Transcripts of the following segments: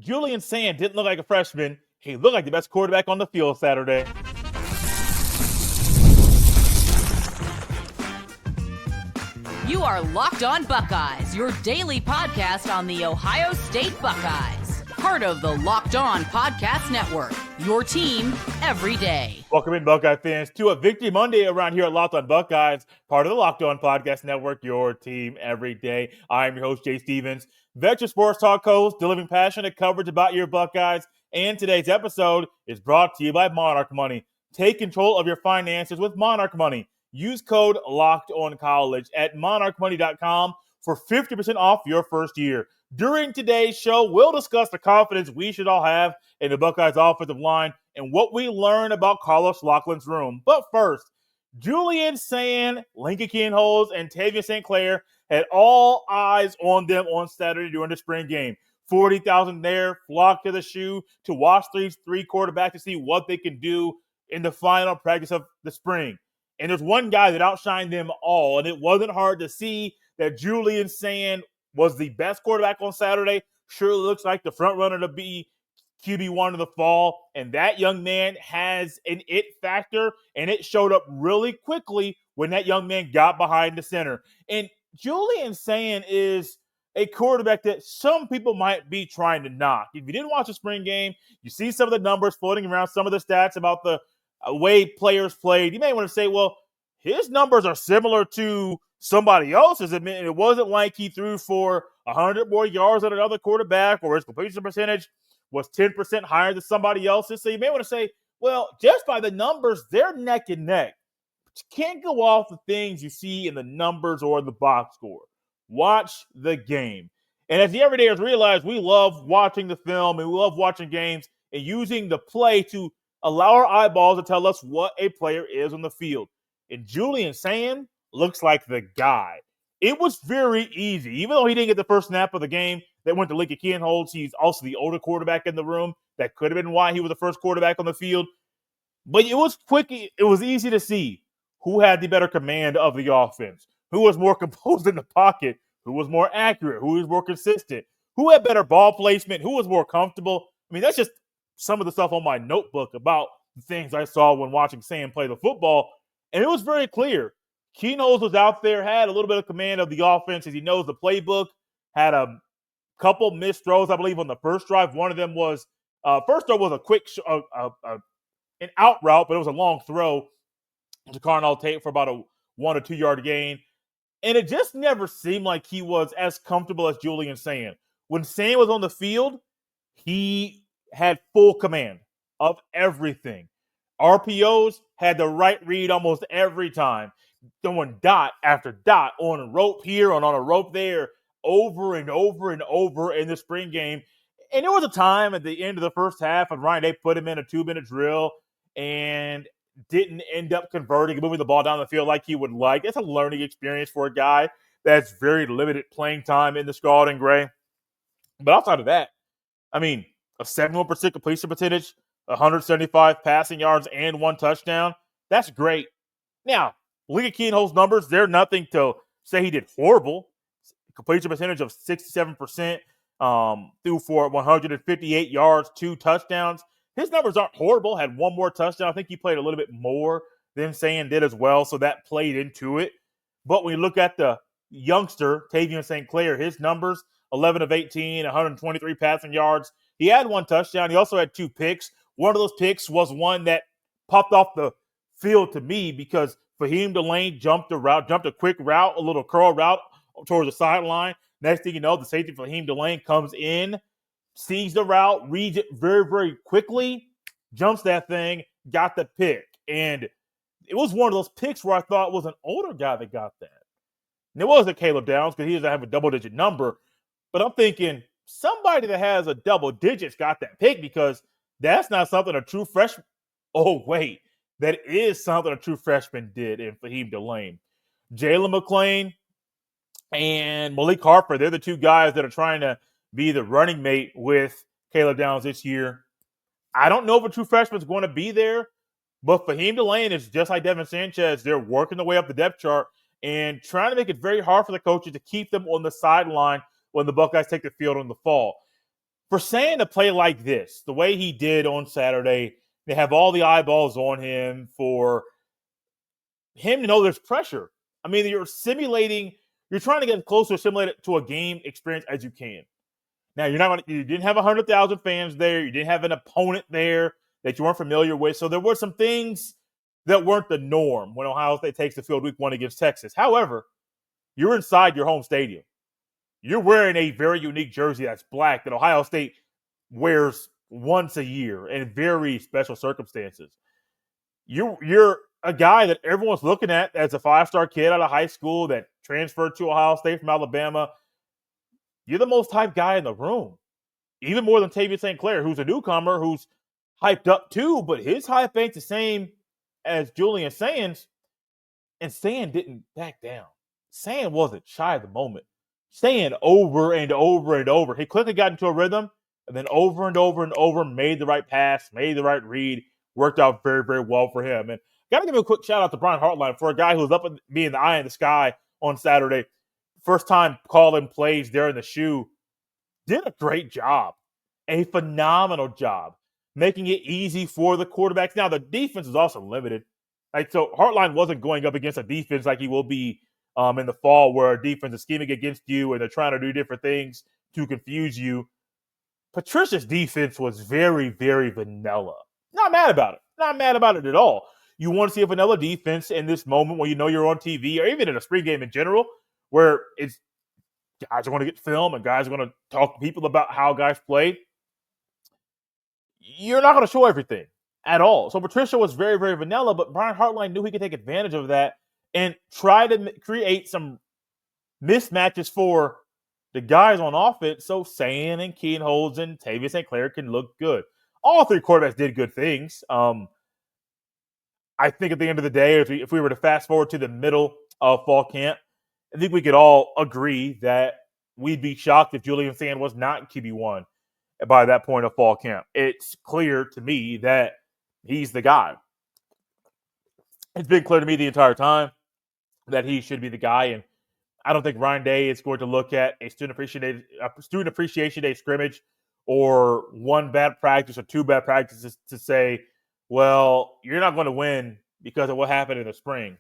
Julian Sayin didn't look like a freshman. He looked like the best quarterback on the field Saturday. You are Locked On Buckeyes, your daily podcast on the Ohio State Buckeyes. Part of the Locked On Podcast Network, your team every day. Welcome in, Buckeye fans, to a Victory Monday around here at Locked On Buckeyes, part of the Locked On Podcast Network, your team every day. I'm your host, Jay Stevens, veteran sports talk host, delivering passionate coverage about your Buckeyes. And today's episode is brought to you by Monarch Money. Take control of your finances with Monarch Money. Use code LOCKEDONCOLLEGE at monarchmoney.com for 50% off your first year. During today's show, we'll discuss the confidence we should all have in the Buckeyes offensive line and what we learned about Carlos Loughlin's room. But first, Julian Sayin, Lincoln Kienholz, and Tavien St. Clair had all eyes on them on Saturday during the spring game. 40,000 there, flocked to the shoe to watch these three quarterbacks to see what they can do in the final practice of the spring. And there's one guy that outshined them all, and it wasn't hard to see that Julian Sayin was the best quarterback on Saturday. Sure looks like the front runner to be QB1 in the fall, and that young man has an it factor, and it showed up really quickly when that young man got behind the center. And Julian Sayin is a quarterback that some people might be trying to knock. If you didn't watch the spring game, you see some of the numbers floating around, some of the stats about the way players played. You may want to say, well, his numbers are similar to somebody else's. It wasn't like he threw for 100 more yards than another quarterback, or his completion percentage was 10% higher than somebody else's. So you may want to say, well, just by the numbers, they're neck and neck. But you can't go off the things you see in the numbers or the box score. Watch the game. And as the everydayers realize, we love watching the film and we love watching games and using the play to allow our eyeballs to tell us what a player is on the field. And Julian Sayin looks like the guy. It was very easy. Even though he didn't get the first snap of the game, that went to Lincoln Kienholz. He's also the older quarterback in the room. That could have been why he was the first quarterback on the field. But it was quick. It was easy to see who had the better command of the offense, who was more composed in the pocket, who was more accurate, who was more consistent, who had better ball placement, who was more comfortable. I mean, that's just some of the stuff on my notebook about the things I saw when watching Sam play the football. And it was very clear. Kienholz was out there, had a little bit of command of the offense as he knows the playbook, had a couple missed throws, I believe, on the first drive. One of them was, first throw was a quick, an out route, but it was a long throw to Carnell Tate for about a 1 or 2 yard gain. And it just never seemed like he was as comfortable as Julian Sayin. When Sayin was on the field, he had full command of everything. RPOs had the right read almost every time. Throwing dot after dot on a rope here and on a rope there over and over and over in the spring game. And there was a time at the end of the first half when Ryan Day put him in a 2-minute drill and didn't end up converting, moving the ball down the field like he would like. It's a learning experience for a guy that's very limited playing time in the Scarlet and Gray. But outside of that, I mean, a 71% completion percentage, 175 passing yards, and 1 touchdown. That's great. Now, Lincoln Kienholz's numbers, they're nothing to say he did horrible. Completion percentage of 67%, threw for 158 yards, 2 touchdowns. His numbers aren't horrible. Had 1 more touchdown. I think he played a little bit more than Sayin did as well, so that played into it. But when you look at the youngster, Tavien St. Clair, his numbers, 11 of 18, 123 passing yards. He had 1 touchdown. He also had 2 picks. One of those picks was one that popped off the field to me because Tavien St. jumped a quick route, a little curl route towards the sideline. Next thing you know, the safety Tavien St. comes in, sees the route, reads it very, very quickly, jumps that thing, got the pick. And it was one of those picks where I thought it was an older guy that got that. And it wasn't Caleb Downs because he doesn't have a double-digit number. But I'm thinking somebody that has a double digits got that pick because that's not something a true freshman. Oh, wait. That is something a true freshman did in Tavien St. Jalen McClain and Malik Harper, they're the 2 guys that are trying to be the running mate with Caleb Downs this year. I don't know if a true freshman is going to be there, but Tavien St. is just like Devin Sanchez. They're working their way up the depth chart and trying to make it very hard for the coaches to keep them on the sideline when the Buckeyes take the field in the fall. for Sayin to play like this, the way he did on Saturday, they have all the eyeballs on him, for him to know there's pressure. I mean, you're trying to get closer, simulate it to a game experience as you can. Now, you didn't have 100,000 fans there. You didn't have an opponent there that you weren't familiar with. So there were some things that weren't the norm when Ohio State takes the field week 1 against Texas. However, you're inside your home stadium. You're wearing a very unique jersey that's black that Ohio State wears once a year in very special circumstances. You're a guy that everyone's looking at as a 5-star kid out of high school that transferred to Ohio State from Alabama. You're the most hyped guy in the room, even more than Tavien St. Clair, who's a newcomer, who's hyped up too, but his hype ain't the same as Julian Sayin's, and Sayin didn't back down. Sayin wasn't shy of the moment. Sayin over and over and over. He quickly got into a rhythm, and then over and over and over made the right pass, made the right read, worked out very, very well for him. And got to give a quick shout out to Brian Hartline for a guy who was up being the eye in the sky on Saturday. First time calling plays there in the shoe. Did a great job. A phenomenal job. Making it easy for the quarterbacks. Now, the defense is also limited. So Hartline wasn't going up against a defense like he will be in the fall, where a defense is scheming against you and they're trying to do different things to confuse you. Patricia's defense was very, very vanilla. Not mad about it. Not mad about it at all. You want to see a vanilla defense in this moment when you know you're on TV, or even in a spring game in general, where it's guys are going to get film and guys are going to talk to people about how guys played. You're not going to show everything at all. So Patricia was very, very vanilla, but Brian Hartline knew he could take advantage of that and try to create some mismatches for the guys on offense so Sayin and Kienholz and Tavien St. Clair can look good. All three quarterbacks did good things. I think at the end of the day, if we were to fast forward to the middle of fall camp, I think we could all agree that we'd be shocked if Julian Sayin was not QB1 by that point of fall camp. It's clear to me that he's the guy. It's been clear to me the entire time that he should be the guy, and I don't think Ryan Day is going to look at a student appreciation day scrimmage or one bad practice or two bad practices to say, well, you're not going to win because of what happened in the spring.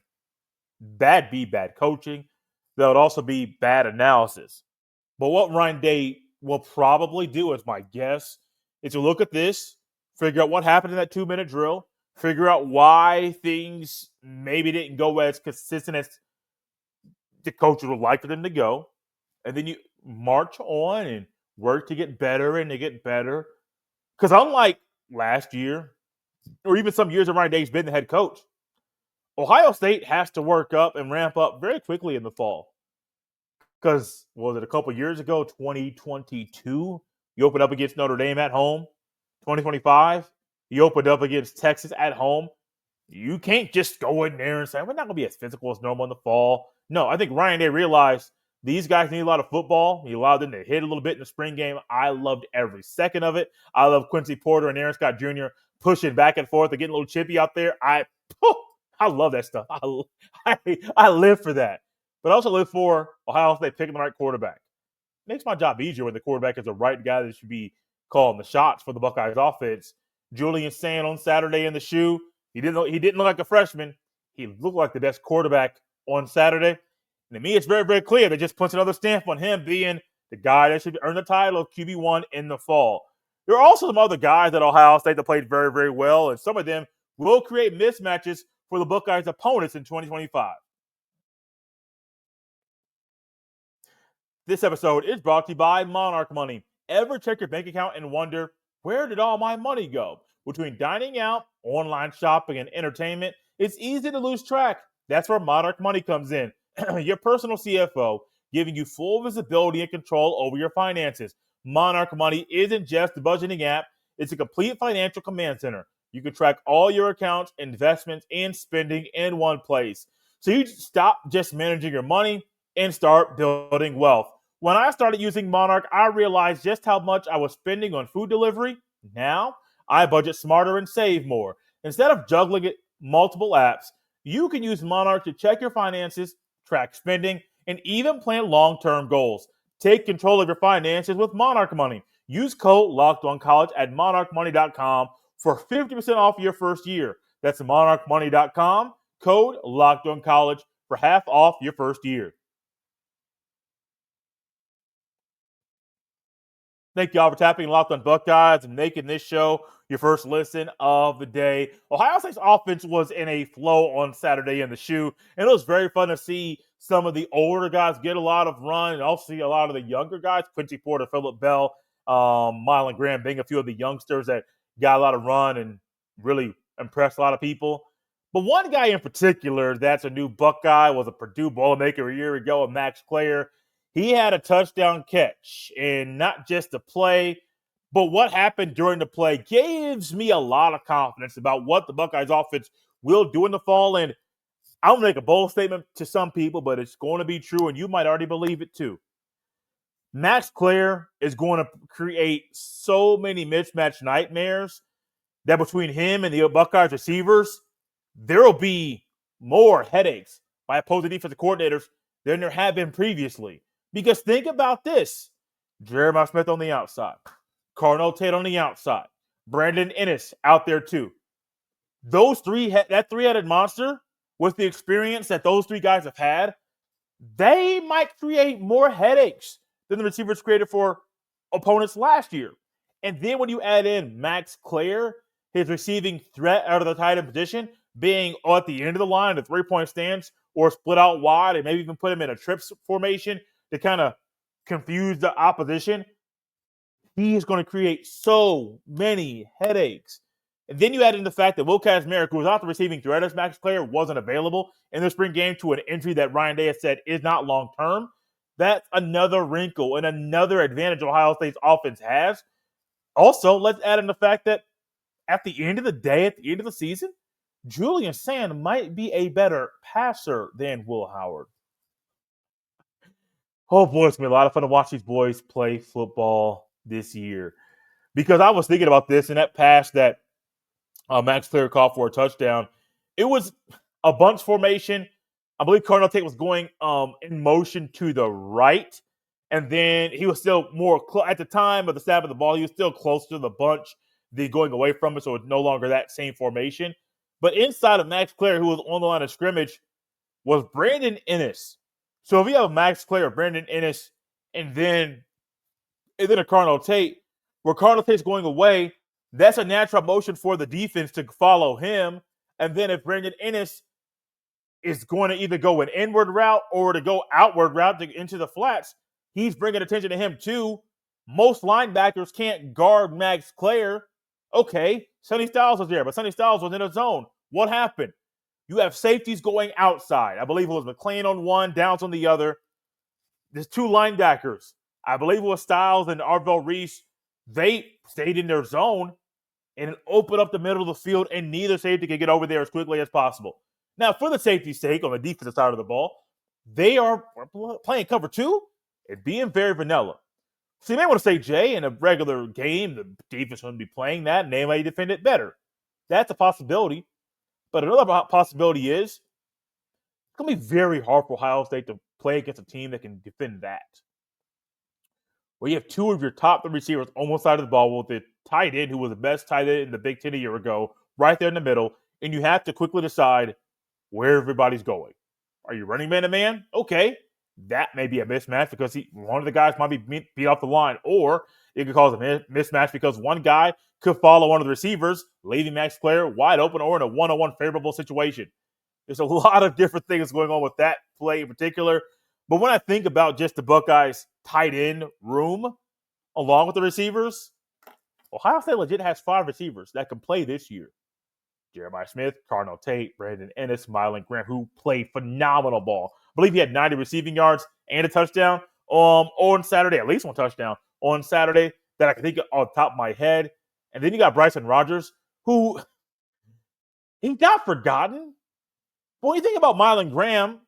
That'd be bad coaching. That would also be bad analysis. But what Ryan Day will probably do, as my guess, is to look at this, figure out what happened in that 2-minute drill, figure out why things maybe didn't go as consistent as the coaches would like for them to go, and then you march on and work to get better and to get better. Because unlike last year, or even some years that Ryan Day's been the head coach, Ohio State has to work up and ramp up very quickly in the fall. Because, was it a couple years ago, 2022, you opened up against Notre Dame at home. 2025, you opened up against Texas at home. You can't just go in there and say, we're not going to be as physical as normal in the fall. No, I think Ryan Day realized these guys need a lot of football. He allowed them to hit a little bit in the spring game. I loved every second of it. I love Quincy Porter and Aaron Scott Jr. pushing back and forth and getting a little chippy out there. I love that stuff. I live for that. But I also live for Ohio State picking the right quarterback. Makes my job easier when the quarterback is the right guy that should be calling the shots for the Buckeyes offense. Julian Sayin on Saturday in the shoe. He didn't look like a freshman. He looked like the best quarterback on Saturday. And to me, it's very, very clear that just puts another stamp on him being the guy that should earn the title of QB1 in the fall. There are also some other guys at Ohio State that played very, very well, and some of them will create mismatches for the Buckeyes' opponents in 2025. This episode is brought to you by Monarch Money. Ever check your bank account and wonder, where did all my money go? Between dining out, online shopping, and entertainment, it's easy to lose track. That's where Monarch Money comes in. Your personal CFO, giving you full visibility and control over your finances. Monarch Money isn't just a budgeting app. It's a complete financial command center. You can track all your accounts, investments, and spending in one place. So you stop just managing your money and start building wealth. When I started using Monarch, I realized just how much I was spending on food delivery. Now, I budget smarter and save more. Instead of juggling multiple apps, you can use Monarch to check your finances, track spending, and even plan long-term goals. Take control of your finances with Monarch Money. Use code LOCKEDONCollege at monarchmoney.com for 50% off your first year. That's monarchmoney.com, code LOCKEDONCollege for half off your first year. Thank you all for tapping Locked on Buckeyes and making this show your first listen of the day. Ohio State's offense was in a flow on Saturday in the shoe, and it was very fun to see some of the older guys get a lot of run and also see a lot of the younger guys, Quincy Porter, Phillip Bell, Mylan Graham being a few of the youngsters that got a lot of run and really impressed a lot of people. But one guy in particular that's a new Buckeye was a Purdue Boilermaker a year ago, Max Clair. He had a touchdown catch, and not just the play, but what happened during the play gives me a lot of confidence about what the Buckeyes offense will do in the fall. And I'm going to make a bold statement to some people, but it's going to be true, and you might already believe it too. Max Clair is going to create so many mismatch nightmares that between him and the Buckeyes receivers, there will be more headaches by opposing defensive coordinators than there have been previously. Because think about this. Jeremiah Smith on the outside. Cardinal Tate on the outside. Brandon Ennis out there too. Those that three-headed monster, with the experience that those three guys have had, they might create more headaches than the receivers created for opponents last year. And then when you add in Max Clair, his receiving threat out of the tight end position, being at the end of the line, the three-point stance, or split out wide, and maybe even put him in a trips formation to kind of confuse the opposition, he is going to create so many headaches. And then you add in the fact that Will Kazmarek, who was not the receiving threat as Max Clair, wasn't available in the spring game to an injury that Ryan Day has said is not long-term. That's another wrinkle and another advantage Ohio State's offense has. Also, let's add in the fact that at the end of the day, at the end of the season, Julian Sayin might be a better passer than Will Howard. Oh, boy, it's going to be a lot of fun to watch these boys play football this year. Because I was thinking about this, and that pass that Max Clair called for a touchdown, it was a bunch formation. I believe Cardinal Tate was going in motion to the right, and then he was still more at the time of the snap of the ball, he was still close to the bunch, going away from it, so it's no longer that same formation. But inside of Max Clair, who was on the line of scrimmage, was Brandon Ennis. So if you have Max Clair, Brandon Ennis, and then a Cardinal Tate, where Cardinal Tate's going away, that's a natural motion for the defense to follow him. And then if Brandon Ennis is going to either go an inward route or to go outward route into the flats, he's bringing attention to him too. Most linebackers can't guard Max Clair. Okay, Sonny Styles was there, but Sonny Styles was in a zone. What happened? You have safeties going outside. I believe it was McClain on one, Downs on the other. There's two linebackers. I believe it was Styles and Arvell Reese. They stayed in their zone and opened up the middle of the field, and neither safety could get over there as quickly as possible. Now, for the safety's sake, on the defensive side of the ball, they are playing cover two and being very vanilla. So you may want to say, Jay, in a regular game, the defense wouldn't be playing that, and they might defend it better. That's a possibility. But another possibility is it's going to be very hard for Ohio State to play against a team that can defend that. Where you have two of your top three receivers on one side of the ball with the tight end, who was the best tight end in the Big Ten a year ago, right there in the middle, and you have to quickly decide where everybody's going. Are you running man-to-man? Okay, that may be a mismatch because one of the guys might be beat off the line, or it could cause a mismatch because one guy could follow one of the receivers, leaving Max Clair wide open or in a one-on-one favorable situation. There's a lot of different things going on with that play in particular. But when I think about just the Buckeyes tight end room, along with the receivers, Ohio State legit has 5 receivers that can play this year. Jeremiah Smith, Cardinal Tate, Brandon Ennis, Mylan Graham, who played phenomenal ball. I believe he had 90 receiving yards and a touchdown on Saturday, at least one touchdown on Saturday that I can think of off the top of my head. And then you got Bryson Rogers, who he got forgotten. But when you think about Mylan Graham,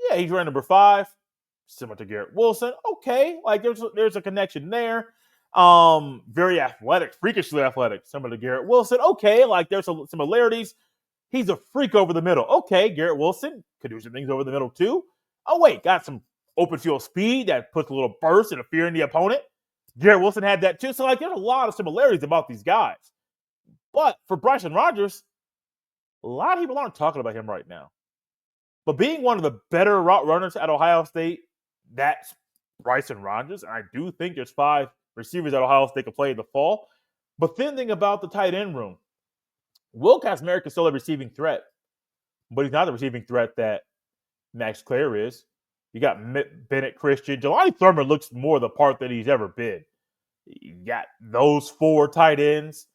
yeah, he's running number 5, similar to Garrett Wilson. Okay, like there's a connection there. Very athletic, freakishly athletic, similar to Garrett Wilson. Okay, like there's some similarities. He's a freak over the middle. Okay, Garrett Wilson could do some things over the middle too. Oh wait, got some open field speed that puts a little burst and a fear in the opponent. Garrett Wilson had that too. So, like, there's a lot of similarities about these guys. But for Bryson Rogers, a lot of people aren't talking about him right now. But being one of the better route runners at Ohio State, that's Bryson Rogers. And I do think there's 5 receivers at Ohio State can play in the fall. But then think about the tight end room. Will Kazmarek is still a receiving threat, but he's not the receiving threat that Max Clair is. You got Bennett Christian. Jelani Thurman looks more the part that he's ever been. You got those 4 tight ends.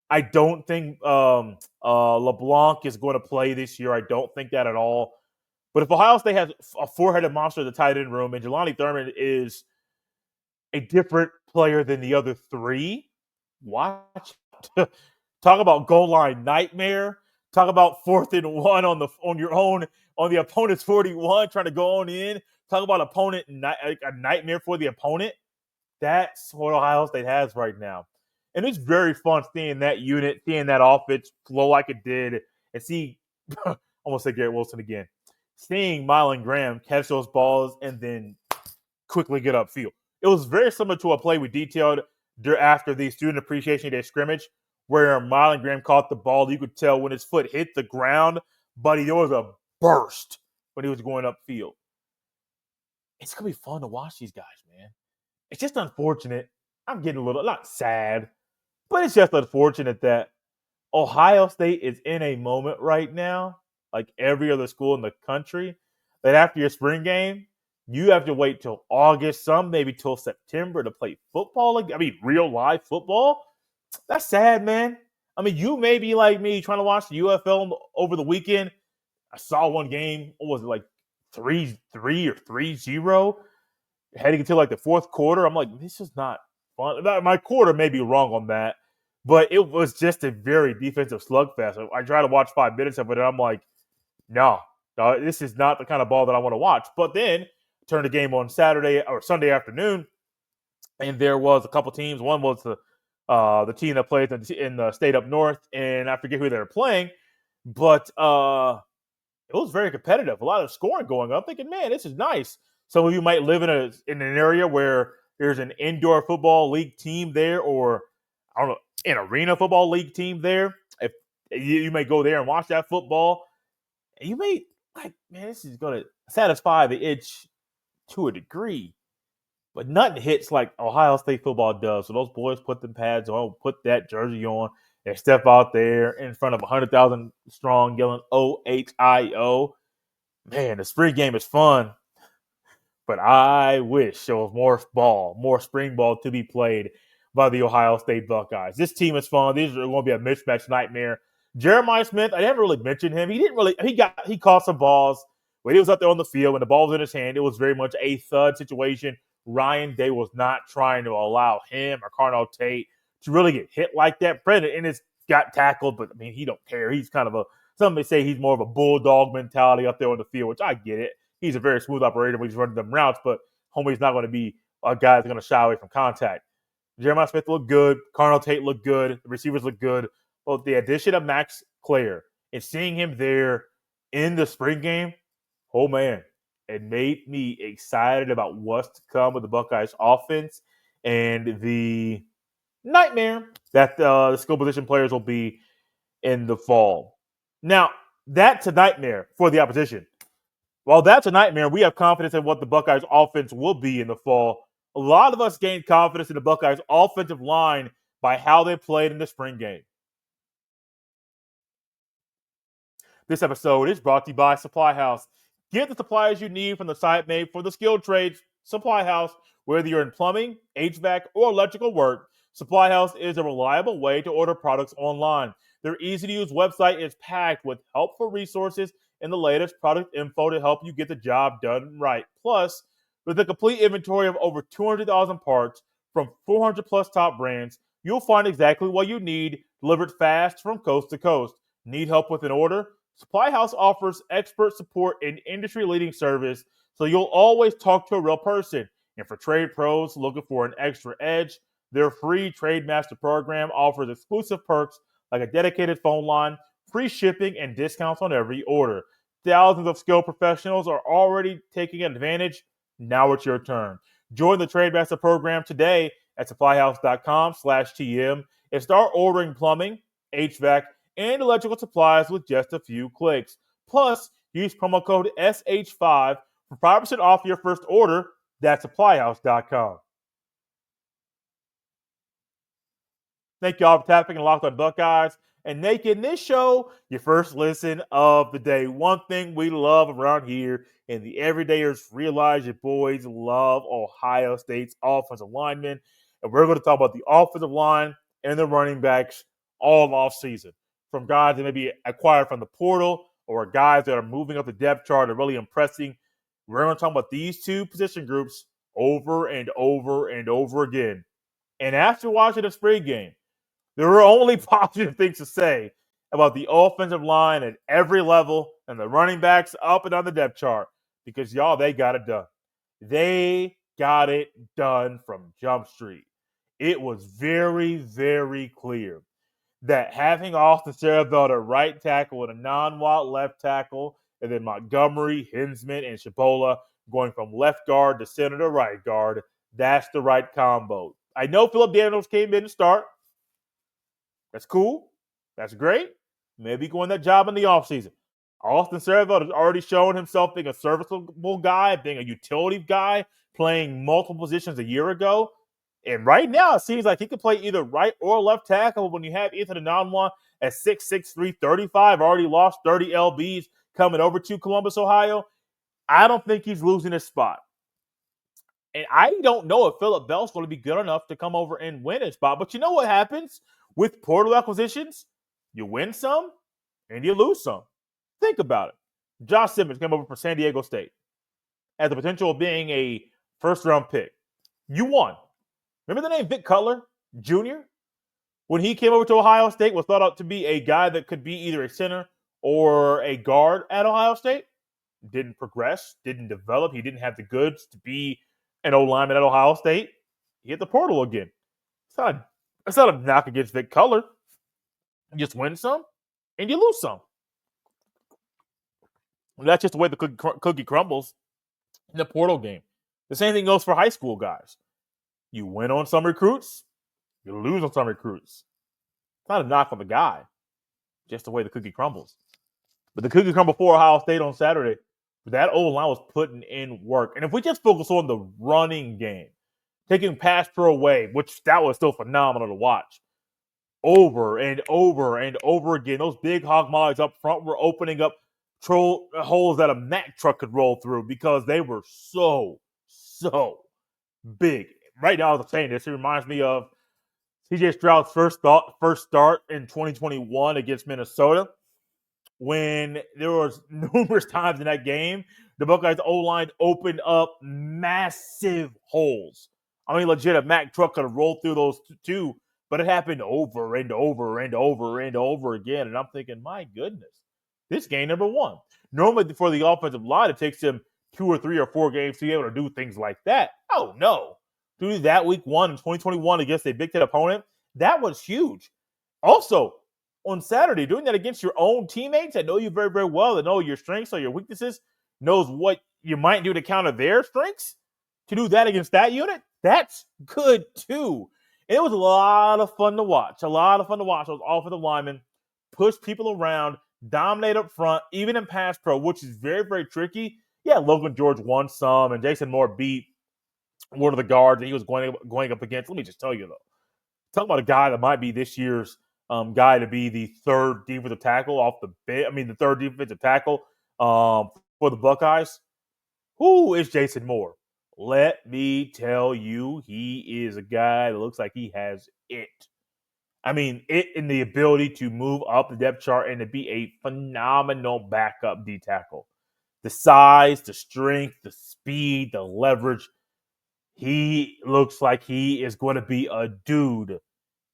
I don't think LeBlanc is going to play this year. I don't think that at all. But if Ohio State has a 4-headed monster in the tight end room and Jelani Thurman is a different player than the other 3, watch. Talk about goal line nightmare. Talk about 4th and 1 on your own, on the opponent's 41, trying to go on in. Talk about a nightmare for the opponent. That's what Ohio State has right now. And it's very fun seeing that unit, seeing that offense flow like it did, and see, almost say Garrett Wilson again, seeing Mylan Graham catch those balls and then quickly get upfield. It was very similar to a play we detailed after the Student Appreciation Day scrimmage, where Mylan Graham caught the ball. You could tell when his foot hit the ground, buddy, there was a burst when he was going upfield. It's going to be fun to watch these guys, man. It's just unfortunate. I'm getting a little, not sad, but it's just unfortunate that Ohio State is in a moment right now, like every other school in the country, that after your spring game, you have to wait till August, some maybe till September to play football. I mean, real live football. That's sad, man. I mean, you may be like me trying to watch the UFL over the weekend. I saw one game. What was it, like 3-3 or 3-0? Heading into like the 4th quarter. I'm like, this is not fun. My quarter may be wrong on that, but it was just a very defensive slugfest. I tried to watch 5 minutes of it, and I'm like, no, this is not the kind of ball that I want to watch. But then turned the game on Saturday or Sunday afternoon, and there was a couple teams. One was the team that plays in the state up north, and I forget who they were playing, but it was very competitive. A lot of scoring going on. I'm thinking, man, this is nice. Some of you might live in an area where there's an indoor football league team there, or I don't know, an arena football league team there. If you may go there and watch that football, and you may like, man, this is going to satisfy the itch to a degree. But nothing hits like Ohio State football does. So those boys put them pads on, put that jersey on, and step out there in front of 100,000 strong yelling OHIO. Man, the spring game is fun. But I wish there was more spring ball to be played by the Ohio State Buckeyes. This team is fun. These are going to be a mismatch nightmare. Jeremiah Smith, I never really mentioned him. He caught some balls when he was up there on the field, when the ball was in his hand. It was very much a thud situation. Ryan Day was not trying to allow him or Carnell Tate to really get hit like that. Brendan Ennis got tackled, but I mean, he don't care. He's kind of some may say he's more of a bulldog mentality up there on the field, which I get it. He's a very smooth operator when he's running them routes, but homie's not going to be a guy that's going to shy away from contact. Jeremiah Smith looked good. Carnell Tate looked good. The receivers looked good. But the addition of Max Clair and seeing him there in the spring game, oh man, it made me excited about what's to come with the Buckeyes offense and the nightmare that the skill position players will be in the fall. Now, that's a nightmare for the opposition. While that's a nightmare, we have confidence in what the Buckeyes offense will be in the fall. A lot of us gained confidence in the Buckeyes offensive line by how they played in the spring game. This episode is brought to you by Supply House. Get the supplies you need from the site made for the skilled trades, Supply House. Whether you're in plumbing, HVAC, or electrical work, Supply House is a reliable way to order products online. Their easy-to-use website is packed with helpful resources and the latest product info to help you get the job done right. Plus, with a complete inventory of over 200,000 parts from 400-plus top brands, you'll find exactly what you need delivered fast from coast to coast. Need help with an order? Supply House offers expert support and industry-leading service, so you'll always talk to a real person. And for trade pros looking for an extra edge, their free Trade Master program offers exclusive perks like a dedicated phone line, free shipping, and discounts on every order. Thousands of skilled professionals are already taking advantage. Now it's your turn. Join the Trade Master program today at supplyhouse.com/TM and start ordering plumbing, HVAC, and electrical supplies with just a few clicks. Plus, use promo code SH5 for 5% off your first order. That's supplyhouse.com. Thank y'all for tapping and Locked On Buckeyes and making this show your first listen of the day. One thing we love around here and the everydayers realize your boys love Ohio State's offensive linemen. And we're going to talk about the offensive line and the running backs all off season. From guys that may be acquired from the portal or guys that are moving up the depth chart and really impressing. We're going to talk about these two position groups over and over and over again. And after watching the spring game, there were only positive things to say about the offensive line at every level and the running backs up and down the depth chart because, y'all, they got it done. They got it done from Jump Street. It was very, very clear that having Austin Siereveld at right tackle and a non-Watt left tackle, and then Montgomery, Hinsman, and Shabola going from left guard to center to right guard, that's the right combo. I know Phillip Daniels came in to start. That's cool. That's great. Maybe go in that job in the offseason. Austin Siereveld has already shown himself being a serviceable guy, being a utility guy, playing multiple positions a year ago. And right now, it seems like he could play either right or left tackle when you have Ethan Ananwa at 6'6", 335, already lost 30 LBs coming over to Columbus, Ohio. I don't think he's losing his spot. And I don't know if Phillip Bell's going to be good enough to come over and win his spot. But you know what happens with portal acquisitions? You win some and you lose some. Think about it. Josh Simmons came over from San Diego State. Has the potential of being a first-round pick. You won. Remember the name Vic Cutler Jr.? When he came over to Ohio State, was thought out to be a guy that could be either a center or a guard at Ohio State. Didn't progress, didn't develop. He didn't have the goods to be an O-lineman at Ohio State. He hit the portal again. It's not a knock against Vic Cutler. You just win some and you lose some. That's just the way the cookie crumbles in the portal game. The same thing goes for high school guys. You win on some recruits, you lose on some recruits. It's not a knock on the guy, just the way the cookie crumbles. But the cookie crumbled for Ohio State on Saturday. That O-line was putting in work. And if we just focus on the running game, taking pass pro away, which that was still phenomenal to watch, over and over and over again, those big hog mollies up front were opening up holes that a Mack truck could roll through because they were so big. Right now, I was saying this, it reminds me of C.J. Stroud's first start in 2021 against Minnesota, when there was numerous times in that game, the Buckeyes O-line opened up massive holes. I mean, legit, a Mack truck could have rolled through those two, but it happened over and over and over and over again. And I'm thinking, my goodness, this game number one. Normally, for the offensive line, it takes them 2 or 3 or 4 games to be able to do things like that. Oh, no. To do that week 1 in 2021 against a Big Ten opponent, that was huge. Also, on Saturday, doing that against your own teammates that know you very, very well, that know your strengths or your weaknesses, knows what you might do to counter their strengths, to do that against that unit, that's good too. And it was a lot of fun to watch. Those offensive linemen push people around, dominate up front, even in pass pro, which is very, very tricky. Yeah, Logan George won some, and Jason Moore beat one of the guards that he was going up against. Let me just tell you, though. Talk about a guy that might be this year's guy to be the third defensive tackle off the bench. I mean, the third defensive tackle for the Buckeyes. Who is Jason Moore? Let me tell you, he is a guy that looks like he has it. I mean, it in the ability to move up the depth chart and to be a phenomenal backup D tackle. The size, the strength, the speed, the leverage. He looks like he is going to be a dude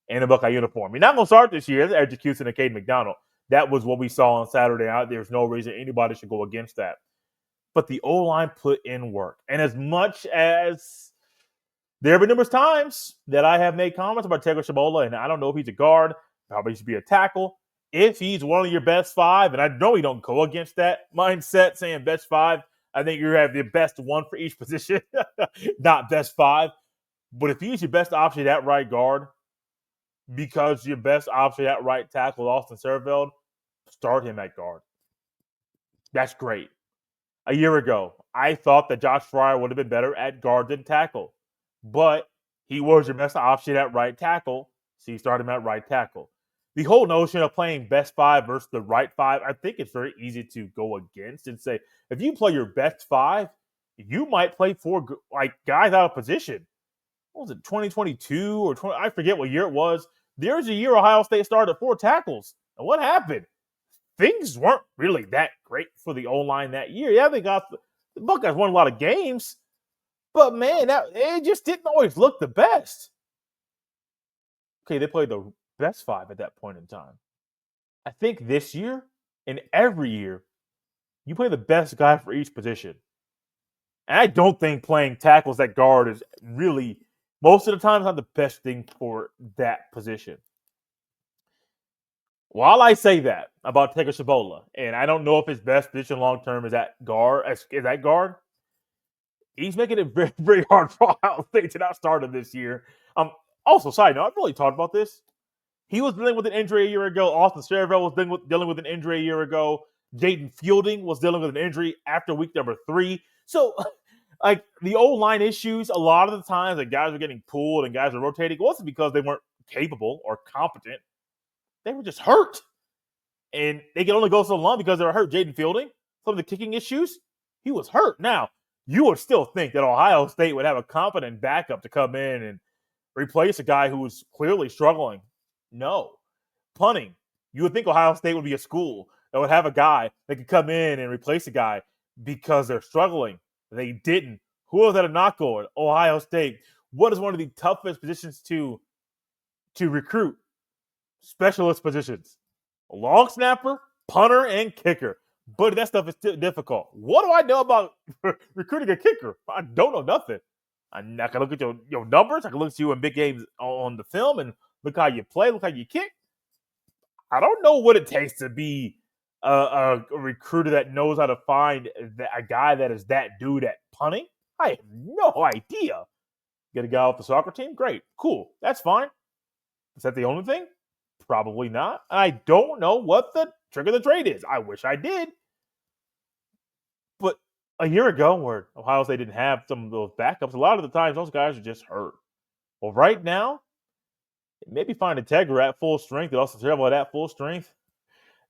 in a Buckeye uniform. He's not going to start this year. That's execution of Caden McDonald. That was what we saw on Saturday night. There's no reason anybody should go against that. But the O-line put in work. And as much as there have been numerous times that I have made comments about Taylor Shabola, and I don't know if he's a guard, probably should be a tackle. If he's one of your best 5, and I know we don't go against that mindset saying best 5, I think you have the best one for each position, not best 5. But if he's your best option at right guard, because your best option at right tackle, Austin Siereveld, start him at guard. That's great. A year ago, I thought that Josh Fryer would have been better at guard than tackle, but he was your best option at right tackle, so you start him at right tackle. The whole notion of playing best five versus the right five, I think it's very easy to go against and say, if you play your best five, you might play four guys out of position. What was it, 2022 or 20? I forget what year it was. There's a year Ohio State started 4 tackles. And what happened? Things weren't really that great for the O-line that year. Yeah, they got the Buckeyes won a lot of games, but man, it just didn't always look the best. Okay, they played the best five at that point in time. I think this year and every year, you play the best guy for each position. And I don't think playing tackles at guard is really, most of the time, not the best thing for that position. While I say that about Teker Shabola, and I don't know if his best position long term is at guard, he's making it very, very hard for Ohio State to not start him this year. Also, side note, I've really talked about this. He was dealing with an injury a year ago. Austin Siereveld was dealing with an injury a year ago. Jaden Fielding was dealing with an injury after week number 3. So, like, the O-line issues, a lot of the times that guys are getting pulled and guys are rotating, it wasn't because they weren't capable or competent. They were just hurt. And they could only go so long because they were hurt. Jaden Fielding, some of the kicking issues, he was hurt. Now, you would still think that Ohio State would have a competent backup to come in and replace a guy who was clearly struggling. No. Punting. You would think Ohio State would be a school that would have a guy that could come in and replace a guy because they're struggling. They didn't. Who was at a knock on? Ohio State. What is one of the toughest positions to recruit? Specialist positions. Long snapper, punter, and kicker. But that stuff is difficult. What do I know about recruiting a kicker? I don't know nothing. I can look at your numbers. I can look at you in big games on the film and look how you play, look how you kick. I don't know what it takes to be a recruiter that knows how to find a guy that is that dude at punting. I have no idea. Get a guy off the soccer team? Great. Cool. That's fine. Is that the only thing? Probably not. I don't know what the trick of the trade is. I wish I did. But a year ago, where Ohio State didn't have some of those backups, a lot of the times those guys are just hurt. Well, right now, maybe find a Tegra at full strength, and also Siereveld at full strength.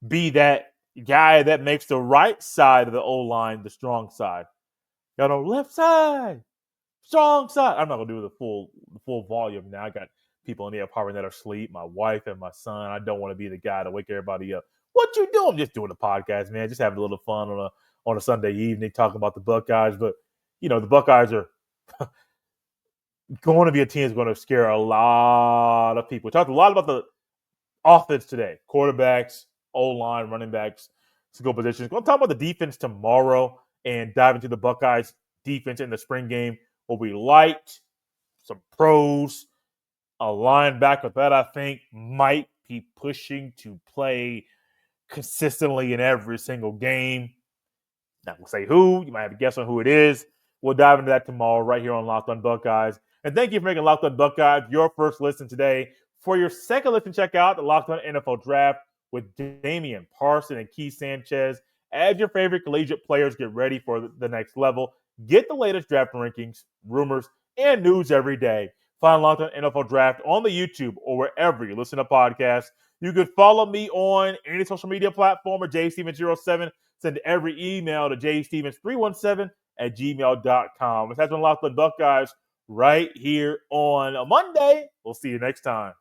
Be that guy that makes the right side of the O-line the strong side. Got on left side, strong side. I'm not gonna do the full volume now. I got people in the apartment that are asleep, my wife and my son. I don't want to be the guy to wake everybody up. What you doing? I'm just doing a podcast, man. Just having a little fun on a Sunday evening talking about the Buckeyes. But, you know, the Buckeyes are going to be a team that's going to scare a lot of people. We talked a lot about the offense today. Quarterbacks, O-line, running backs, skill positions. We're going to talk about the defense tomorrow and dive into the Buckeyes defense in the spring game. What we liked, some pros, a linebacker that I think might be pushing to play consistently in every single game. Not going to say who. You might have a guess on who it is. We'll dive into that tomorrow right here on Locked on Buckeyes. And thank you for making Locked on Buckeyes your first listen today. For your second listen, check out the Locked on NFL Draft with Damian Parson and Keith Sanchez. As your favorite collegiate players get ready for the next level, get the latest draft rankings, rumors, and news every day. Find Locked on NFL Draft on the YouTube or wherever you listen to podcasts. You can follow me on any social media platform or jstevens07. Send every email to jstevens317@gmail.com. This has been Locked on Buckeyes right here on a Monday. We'll see you next time.